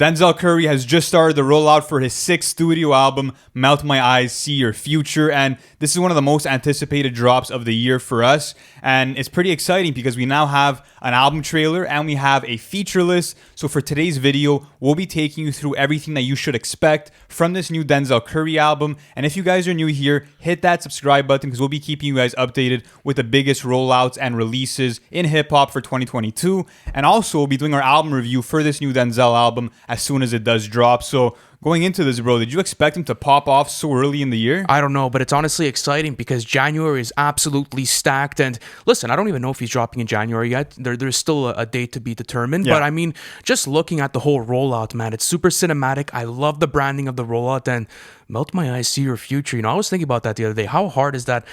Denzel Curry has just started the rollout for his 6th studio album, Melt My Eyes, See Your Future, and this is one of the most anticipated drops of the year for us, and it's pretty exciting because we now have an album trailer and we have a feature list. So for today's video, we'll be taking you through everything that you should expect from this new Denzel Curry album, and if you guys are new here, hit that subscribe button because we'll be keeping you guys updated with the biggest rollouts and releases in hip-hop for 2022, and also we'll be doing our album review for this new Denzel album as soon as it does drop. So going into this, bro, did you expect him to pop off so early in the year? I don't know, but it's honestly exciting because January is absolutely stacked. And listen, I don't even know if he's dropping in January yet. There's still a date to be determined. Yeah. But I mean, just looking at the whole rollout, man, it's super cinematic. I love the branding of the rollout. And Melt My Eyes, See Your Future. You know, I was thinking about that the other day. How hard is that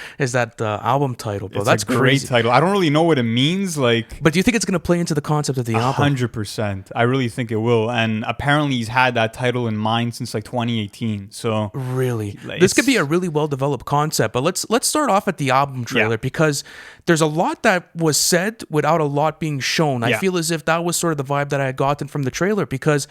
album title, bro? That's a great crazy. Title. I don't really know what it means. But do you think it's going to play into the concept of the album? 100%. I really think it will. And apparently he's had that title in mind since 2018. So really, this could be a really well-developed concept. But let's start off at the album trailer because there's a lot that was said without a lot being shown. I feel as if that was sort of the vibe that I had gotten from the trailer because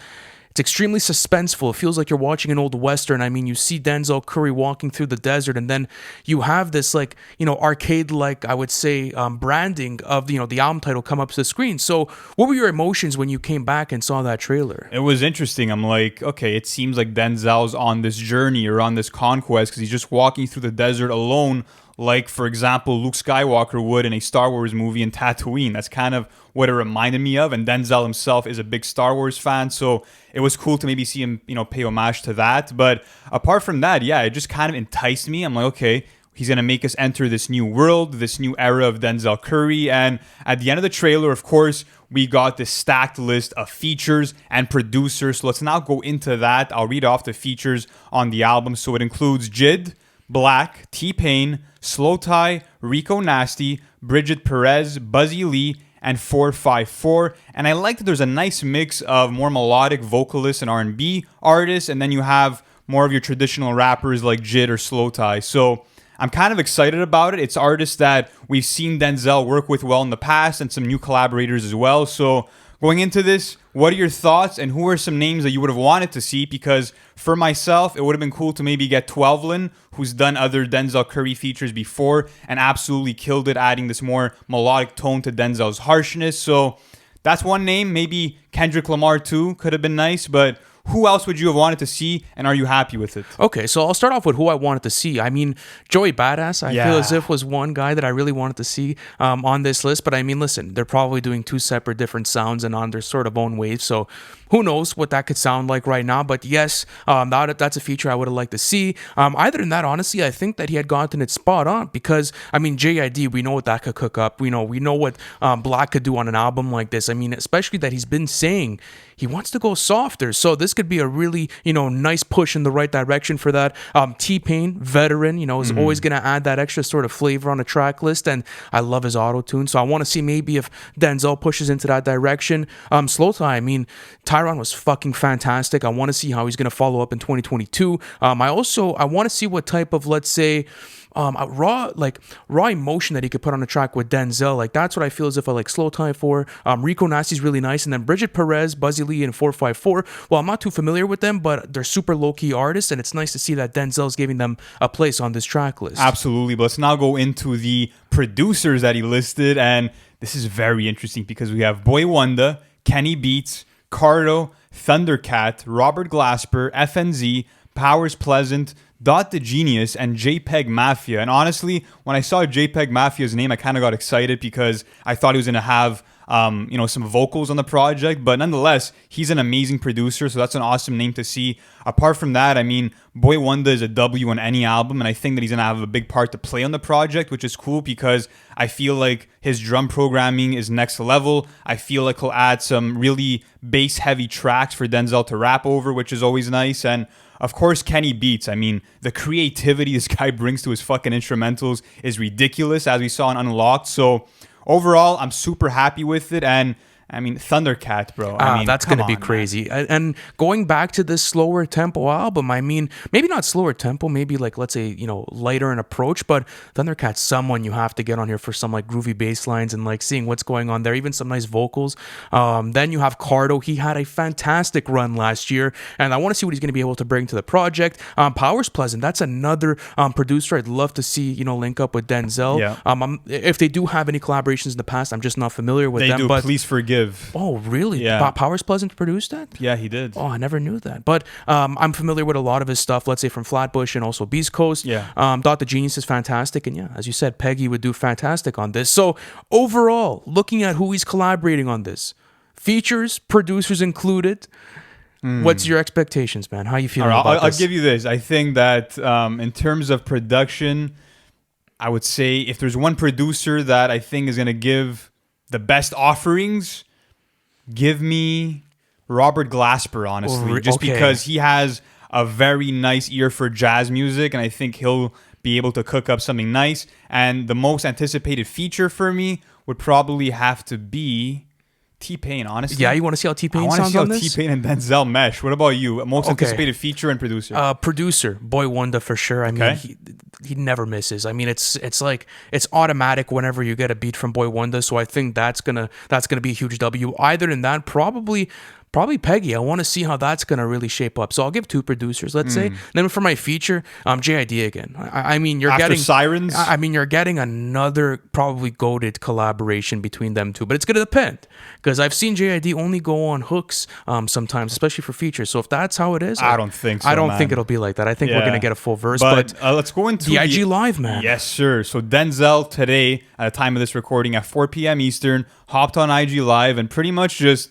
it's extremely suspenseful. It feels like you're watching an old Western. I mean, you see Denzel Curry walking through the desert, and then you have this arcade-like, I would say, branding of the album title come up to the screen. So what were your emotions when you came back and saw that trailer? It was interesting. I'm like, okay, it seems like Denzel's on this journey or on this conquest because he's just walking through the desert alone, like, for example, Luke Skywalker would in a Star Wars movie in Tatooine. That's kind of what it reminded me of, and Denzel himself is a big Star Wars fan, so it was cool to maybe see him, pay homage to that. But apart from that, it just kind of enticed me. I'm like, okay, he's going to make us enter this new world, this new era of Denzel Curry, and at the end of the trailer, of course, we got this stacked list of features and producers, so let's now go into that. I'll read off the features on the album. So it includes J.I.D, Black, T-Pain, Slow Tie, Rico Nasty, Bridget Perez, Buzzy Lee, and 454. And I like that there's a nice mix of more melodic vocalists and R&B artists, and then you have more of your traditional rappers like J.I.D or Slow Tie. So I'm kind of excited about it. It's artists that we've seen Denzel work with well in the past and some new collaborators as well. So going into this, what are your thoughts and who are some names that you would have wanted to see? Because for myself, it would have been cool to maybe get 12lin, who's done other Denzel Curry features before and absolutely killed it, adding this more melodic tone to Denzel's harshness. So that's one name. Maybe Kendrick Lamar too could have been nice, but who else would you have wanted to see, and are you happy with it? Okay, so I'll start off with who I wanted to see. I mean, Joey Badass, I feel as if was one guy that I really wanted to see on this list. But I mean, listen, they're probably doing two separate different sounds and on their sort of own waves. So who knows what that could sound like right now. But yes, that's a feature I would have liked to see. Either than that, honestly, I think that he had gotten it spot on because, I mean, J.I.D, we know what that could cook up. We know what Black could do on an album like this. I mean, especially that he's been saying he wants to go softer. So this could be a really, nice push in the right direction for that. T-Pain, veteran, is always going to add that extra sort of flavor on a track list. And I love his auto-tune. So I want to see maybe if Denzel pushes into that direction. Slow Tie, I mean, Tyron was fucking fantastic. I want to see how he's going to follow up in 2022. I want to see what type of, let's say, raw emotion that he could put on a track with Denzel. Like, that's what I feel as if I like Slow Tie for. Rico Nasty's really nice. And then Bridget Perez, Buzzy Lee, and 454. Well, I'm not too familiar with them, but they're super low-key artists, and it's nice to see that Denzel's giving them a place on this track list. Absolutely. But let's now go into the producers that he listed, and this is very interesting because we have Boy Wonder, Kenny Beats, Cardo, Thundercat, Robert Glasper, FNZ, Powers Pleasant, Dot the Genius, and JPEG Mafia. And honestly, when I saw JPEG Mafia's name, I kind of got excited because I thought he was going to have some vocals on the project, but nonetheless, he's an amazing producer, so that's an awesome name to see. Apart from that, I mean, Boy Wonder is a W on any album, and I think that he's going to have a big part to play on the project, which is cool because I feel like his drum programming is next level. I feel like he'll add some really bass-heavy tracks for Denzel to rap over, which is always nice. And of course, Kenny Beats. I mean, the creativity this guy brings to his fucking instrumentals is ridiculous, as we saw in Unlocked. So overall, I'm super happy with it. And I mean, Thundercat, bro. I mean, That's come going to be on, crazy. And going back to this slower tempo album, I mean, maybe not slower tempo, maybe like, let's say, lighter in approach, but Thundercat's someone you have to get on here for some like groovy bass lines and like seeing what's going on there, even some nice vocals. Then you have Cardo. He had a fantastic run last year, and I want to see what he's going to be able to bring to the project. Powers Pleasant, that's another producer I'd love to see, link up with Denzel. Yeah. If they do have any collaborations in the past, I'm just not familiar with They them. do. But Please forgive. oh, really? Yeah. Powers Pleasant produced that? Yeah, he did. Oh, I never knew that. But I'm familiar with a lot of his stuff, let's say from Flatbush and also Beast Coast. Yeah. Dot the Genius is fantastic. And yeah, as you said, Peggy would do fantastic on this. So overall, looking at who he's collaborating on this, features, producers included, what's your expectations, man? How you feeling about I'll this? give you this. I think that in terms of production, I would say if there's one producer that I think is going to give the best offerings, give me Robert Glasper, honestly. Just because he has a very nice ear for jazz music, and I think he'll be able to cook up something nice. And the most anticipated feature for me would probably have to be T-Pain, honestly. Yeah, you want to see how T-Pain sounds on this? I want to see how T-Pain and Denzel mesh. What about you? Most anticipated feature and producer? Producer, Boy Wonder for sure. I mean, he never misses. I mean, it's like it's automatic whenever you get a beat from Boy Wonder. So I think that's gonna be a huge W. Either in that, probably Peggy. I want to see how that's going to really shape up. So I'll give two producers, let's say. Then for my feature, J.I.D. again. I mean, you're After getting Sirens. I mean, you're getting another probably goated collaboration between them two, but it's going to depend because I've seen J.I.D. only go on hooks sometimes, especially for features. So if that's how it is, I don't think so. I don't think it'll be like that. I think we're going to get a full verse. But let's go into the IG Live, man. Yes, sir. So Denzel today, at the time of this recording, at 4 p.m. Eastern, hopped on IG Live and pretty much just.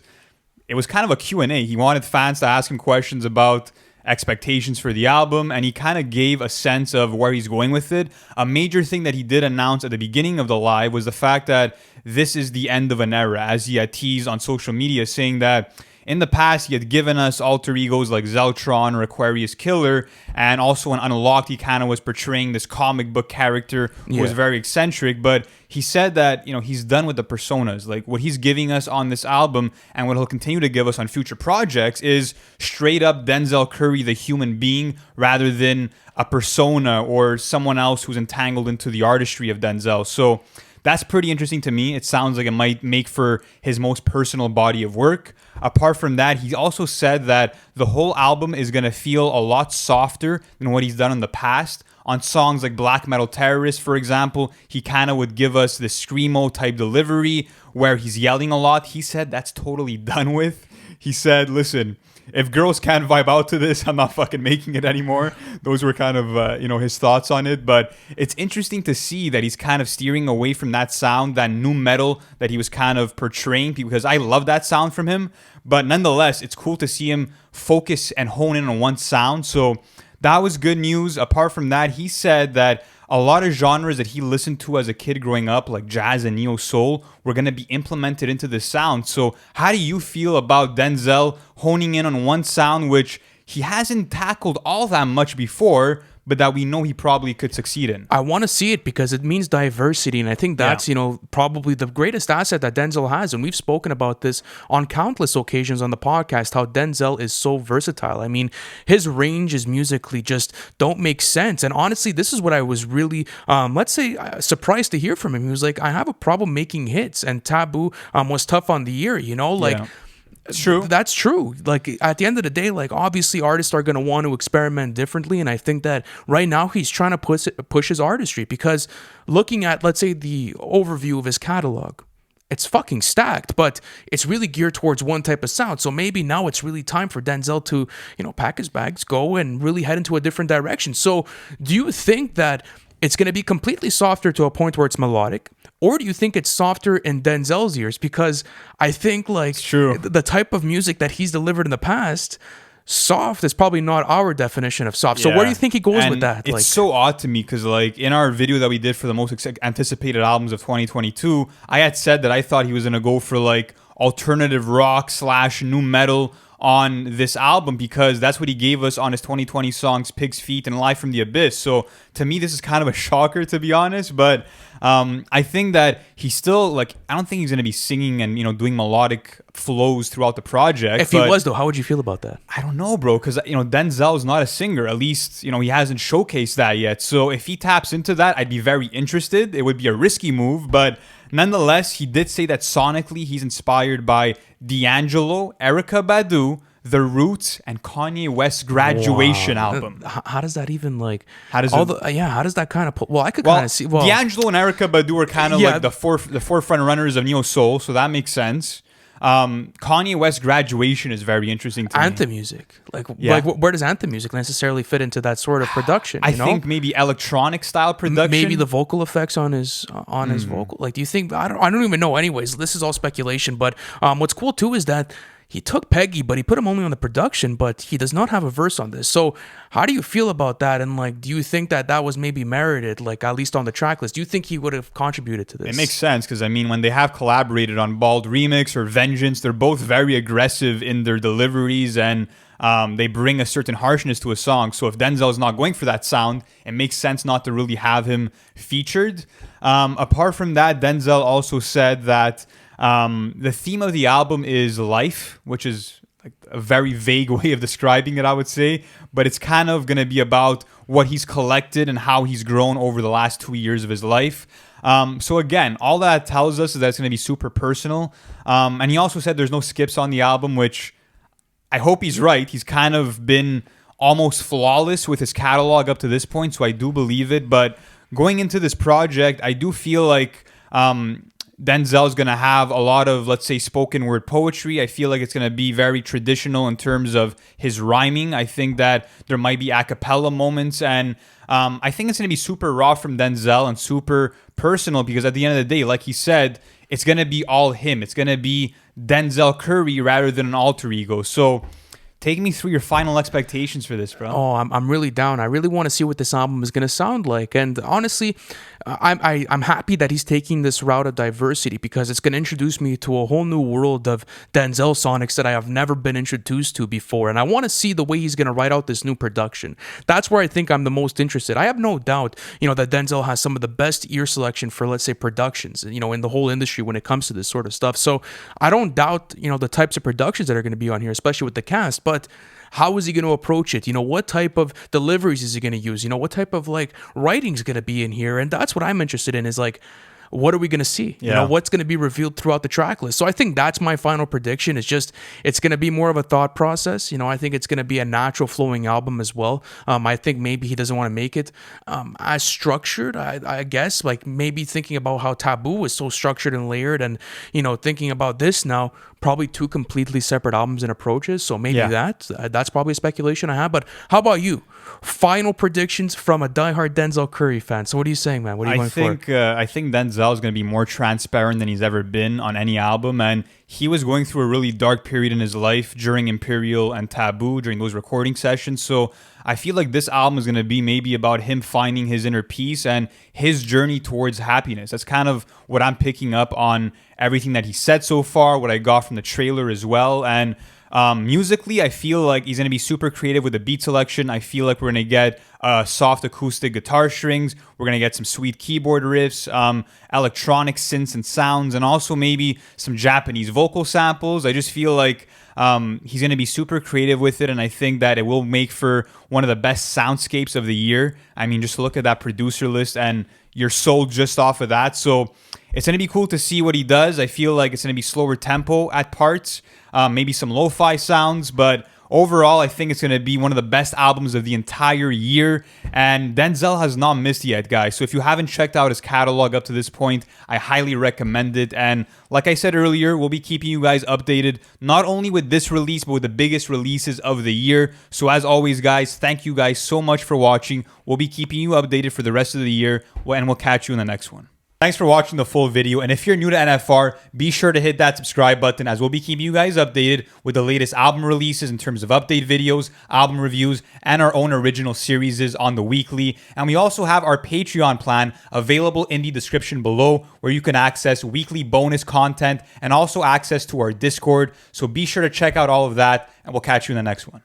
It was kind of a Q&A. He wanted fans to ask him questions about expectations for the album, and he kind of gave a sense of where he's going with it. A major thing that he did announce at the beginning of the live was the fact that this is the end of an era, as he had teased on social media, saying that in the past, he had given us alter egos like Zeltron or Aquarius Killer, and also in Unlocked, he kind of was portraying this comic book character who was very eccentric, but he said that, he's done with the personas. Like, what he's giving us on this album and what he'll continue to give us on future projects is straight up Denzel Curry, the human being, rather than a persona or someone else who's entangled into the artistry of Denzel. So that's pretty interesting to me. It sounds like it might make for his most personal body of work. Apart from that, he also said that the whole album is going to feel a lot softer than what he's done in the past. On songs like Black Metal Terrorist, for example, he kind of would give us this screamo type delivery where he's yelling a lot. He said that's totally done with. He said, listen, if girls can't vibe out to this, I'm not fucking making it anymore. Those were kind of, his thoughts on it. But it's interesting to see that he's kind of steering away from that sound, that nu metal that he was kind of portraying, because I love that sound from him. But nonetheless, it's cool to see him focus and hone in on one sound. So that was good news. Apart from that, he said that a lot of genres that he listened to as a kid growing up, like jazz and neo soul, were going to be implemented into this sound. So how do you feel about Denzel honing in on one sound, which he hasn't tackled all that much before, but that we know he probably could succeed in? I want to see it because it means diversity. And I think that's, probably the greatest asset that Denzel has. And we've spoken about this on countless occasions on the podcast, how Denzel is so versatile. I mean, his ranges musically just don't make sense. And honestly, this is what I was really, surprised to hear from him. He was like, I have a problem making hits. And Taboo was tough on the ear, It's true. That's true. Like, at the end of the day, like, obviously artists are going to want to experiment differently. And I think that right now he's trying to push his artistry, because looking at, let's say, the overview of his catalog, it's fucking stacked, but it's really geared towards one type of sound. So maybe now it's really time for Denzel to, pack his bags, go and really head into a different direction. So do you think that it's going to be completely softer to a point where it's melodic? Or do you think it's softer in Denzel's ears? Because I think, like, the type of music that he's delivered in the past, soft is probably not our definition of soft. So where do you think he goes with that? It's so odd to me because, like, in our video that we did for the most anticipated albums of 2022, I had said that I thought he was going to go for, like, alternative rock / nu metal on this album, because that's what he gave us on his 2020 songs Pig's Feet and Live from the Abyss. So to me, this is kind of a shocker, to be honest, but I think that he's still like, I don't think he's going to be singing and, doing melodic flows throughout the project. If he was, though, how would you feel about that? I don't know, bro, because Denzel is not a singer. At least he hasn't showcased that yet. So if he taps into that, I'd be very interested. It would be a risky move, but nonetheless, he did say that sonically he's inspired by D'Angelo, Erykah Badu, The Roots, and Kanye West's Graduation album. How does that even like? How does how does that kind of? Well, I could kind of see. Well, D'Angelo and Erykah Badu are kind of like the forefront runners of neo soul, so that makes sense. Kanye West's Graduation is very interesting to anthem me. music, like where does anthem music necessarily fit into that sort of production? I think maybe electronic style production. Maybe the vocal effects on his vocal. Like, do you think? I don't even know. Anyways, this is all speculation. But what's cool too is that he took Peggy, but he put him only on the production, but he does not have a verse on this. So how do you feel about that? And like, do you think that that was maybe merited, like at least on the track list? Do you think he would have contributed to this? It makes sense because, I mean, when they have collaborated on Bald Remix or Vengeance, they're both very aggressive in their deliveries and they bring a certain harshness to a song. So if Denzel is not going for that sound, it makes sense not to really have him featured. Apart from that, Denzel also said that the theme of the album is life, which is like a very vague way of describing it, I would say. But it's kind of going to be about what he's collected and how he's grown over the last 2 years of his life. So again, all that tells us is that it's going to be super personal. And he also said there's no skips on the album, which I hope he's right. He's kind of been almost flawless with his catalog up to this point, so I do believe it. But going into this project, I do feel like Denzel's going to have a lot of, let's say, spoken word poetry. I feel like it's going to be very traditional in terms of his rhyming. I think that there might be a cappella moments, and I think it's going to be super raw from Denzel and super personal because at the end of the day, like he said, it's going to be all him. It's going to be Denzel Curry rather than an alter ego. So take me through your final expectations for this, bro. Oh, I'm really down. I really want to see what this album is going to sound like. And honestly, I'm happy that he's taking this route of diversity because it's going to introduce me to a whole new world of Denzel sonics that I have never been introduced to before. And I want to see the way he's going to write out this new production. That's where I think I'm the most interested. I have no doubt, that Denzel has some of the best ear selection for, let's say, productions, in the whole industry when it comes to this sort of stuff. So I don't doubt, the types of productions that are going to be on here, especially with the cast. But how is he going to approach it? What type of deliveries is he going to use? What type of like writing is going to be in here? And that's what I'm interested in is like, what are we going to see? What's going to be revealed throughout the track list? So I think that's my final prediction. It's going to be more of a thought process. I think it's going to be a natural flowing album as well. I think maybe he doesn't want to make it as structured, I guess, like maybe thinking about how Taboo is so structured and layered and, thinking about this now, probably two completely separate albums and approaches. So maybe that's probably a speculation I have. But how about you? Final predictions from a diehard Denzel Curry fan. So what are you saying, man? What are you going for? I think Denzel is going to be more transparent than he's ever been on any album. And he was going through a really dark period in his life during Imperial and Taboo, during those recording sessions. So I feel like this album is going to be maybe about him finding his inner peace and his journey towards happiness. That's kind of what I'm picking up on everything that he said so far, what I got from the trailer as well. And musically, I feel like he's going to be super creative with the beat selection. I feel like we're going to get soft acoustic guitar strings. We're going to get some sweet keyboard riffs, electronic synths and sounds, and also maybe some Japanese vocal samples. I just feel like he's going to be super creative with it, and I think that it will make for one of the best soundscapes of the year. I mean, just look at that producer list, and you're sold just off of that. So it's going to be cool to see what he does. I feel like it's going to be slower tempo at parts, maybe some lo-fi sounds, but overall, I think it's going to be one of the best albums of the entire year. And Denzel has not missed yet, guys. So if you haven't checked out his catalog up to this point, I highly recommend it. And like I said earlier, we'll be keeping you guys updated, not only with this release, but with the biggest releases of the year. So as always, guys, thank you guys so much for watching. We'll be keeping you updated for the rest of the year, and we'll catch you in the next one. Thanks for watching the full video, and if you're new to NFR, be sure to hit that subscribe button as we'll be keeping you guys updated with the latest album releases in terms of update videos, album reviews, and our own original series on the weekly. And we also have our Patreon plan available in the description below where you can access weekly bonus content and also access to our Discord. So be sure to check out all of that, and we'll catch you in the next one.